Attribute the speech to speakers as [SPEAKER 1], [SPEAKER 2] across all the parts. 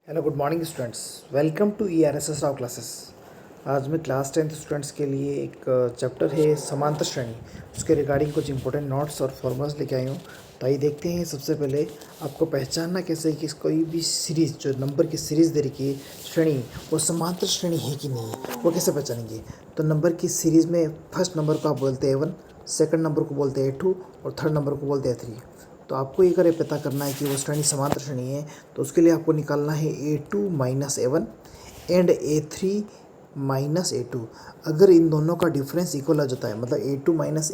[SPEAKER 1] Hello good morning students, welcome to ERSS Rao classes. आज मैं class 10th students के लिए एक चैप्टर है समांतर श्रेणी, उसके रिगार्डिंग कुछ इंपॉर्टेंट नोट्स और फॉर्मूलाज लेके आई हूँ। तो आइए देखते हैं। सबसे पहले आपको पहचानना कैसे है कि कोई भी सीरीज़ जो नंबर की सीरीज़ दे रखी है श्रेणी, वो समांतर श्रेणी है कि नहीं है, वो कैसे पहचानेंगे। तो नंबर की सीरीज़ में फर्स्ट नंबर को आप बोलते हैं A1, सेकंड नंबर को बोलते हैं A2 और थर्ड नंबर को बोलते हैं A3। तो आपको ये अगर पता करना है कि वो श्रेणी समांतर श्रेणी है, तो उसके लिए आपको निकालना है A2 minus A1 and A3 minus A2। अगर इन दोनों का डिफरेंस इक्वल आ जाता है, मतलब A2 minus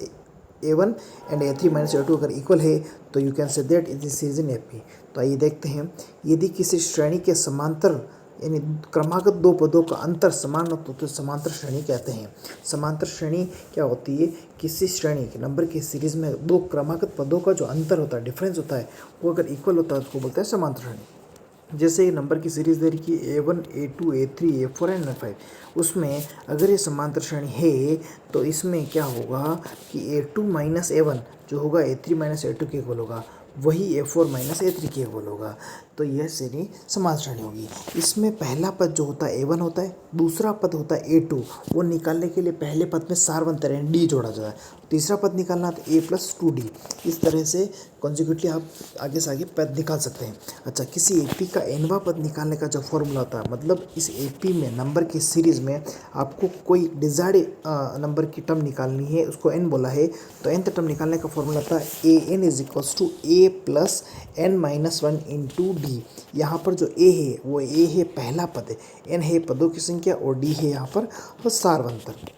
[SPEAKER 1] A1 and A3 minus A2 अगर इक्वल है, तो you can say that it is series in AP। तो आइए देखते हैं। यदि किसी श्रेणी के समांतर यानी क्रमागत दो पदों का अंतर समान हो तो समांतर श्रेणी कहते हैं। समांतर श्रेणी क्या होती है? किसी श्रेणी के नंबर की सीरीज में दो क्रमागत पदों का जो अंतर होता है, डिफरेंस होता है, वो अगर इक्वल होता है तो उसको बोलते हैं समांतर श्रेणी। जैसे नंबर की सीरीज दे रखी है A1 A2 A3 A4 and A5, उसमें अगर ये समांतर श्रेणी है तो इसमें क्या होगा कि A2 माइनस A1 जो होगा A3 माइनस A2 के इक्वल होगा, वही A4 माइनस A3 के इक्वल होगा। तो यह श्रेणी समांतर श्रेणी होगी। इसमें पहला पद जो होता है A1 होता है, दूसरा पद होता है A2। वो निकालने के लिए पहले पद में सारवंतर यानी D जोड़ा जाता है। तीसरा पद निकालना तो A प्लस 2D। इस तरह से कॉन्जिक्यूटली आप आगे से आगे पद निकाल सकते हैं। अच्छा, किसी AP का nवां पद निकालने का जो फॉर्मूला होता है, मतलब इस AP में नंबर की सीरीज़ में आपको कोई डिजायर्ड नंबर की टर्म निकालनी है, उसको n बोला है, तो nth टर्म निकालने का फॉर्मूला था AN is equals to A plus n minus 1 into D। यहाँ पर जो A है वो A है पहला पद है, n है पदों की संख्या और D है यहाँ पर सारवंतर।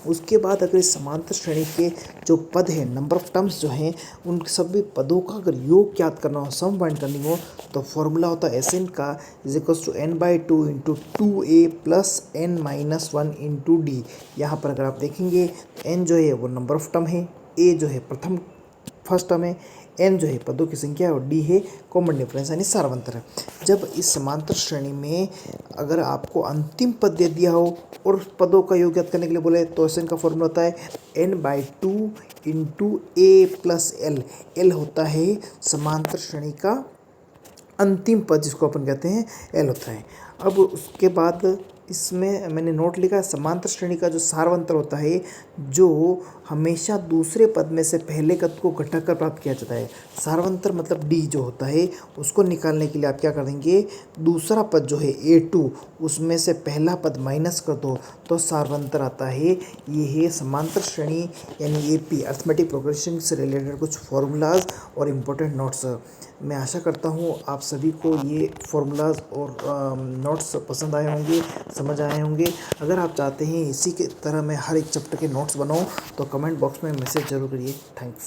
[SPEAKER 1] उसके बाद अगर इस समांतर श्रेणी के जो पद हैं, नंबर ऑफ टर्म्स जो हैं, उन सभी पदों का अगर योग ज्ञात करना हो, सम फाइंड करनी हो, तो फॉर्मूला होता है Sn का is equals to n/2 into 2A plus n minus 1 into D। यहाँ पर अगर आप देखेंगे n जो है वो नंबर ऑफ टर्म है, A जो है फर्स्ट टर्म है, n जो है पदों की संख्या और D है कॉमन डिफरेंस यानी सारवंतर है। जब इस समांतर श्रेणी में अगर आपको अंतिम पद दे दिया हो और पदों का योग ज्ञात करने के लिए बोले, तो Sn का फॉर्मूला होता है n/2 into A plus L। L होता है समांतर श्रेणी का अंतिम पद, जिसको अपन कहते हैं L होता है। अब उसके बाद इसमें मैंने नोट लिखा है, समांतर श्रेणी का जो सारवंतर होता है, जो हमेशा दूसरे पद में से पहले पद को घटाकर प्राप्त किया जाता है। सारवंतर मतलब D जो होता है, उसको निकालने के लिए आप क्या करेंगे, दूसरा पद जो है A2, उसमें से पहला पद माइनस कर दो तो सारवंतर आता है। ये है समांतर श्रेणी यानी AP, अर्थमेटिक प्रोग्रेशन से रिलेटेड कुछ फॉर्मूलाज और इम्पोर्टेंट नोट्स। मैं आशा करता हूँ आप सभी को ये फॉर्मूलाज और नोट्स पसंद आए होंगे, समझ आए होंगे। अगर आप चाहते हैं इसी के तरह मैं हर एक चैप्टर के नोट्स बनाऊँ, तो कमेंट बॉक्स में मैसेज जरूर करिए। थैंक्स।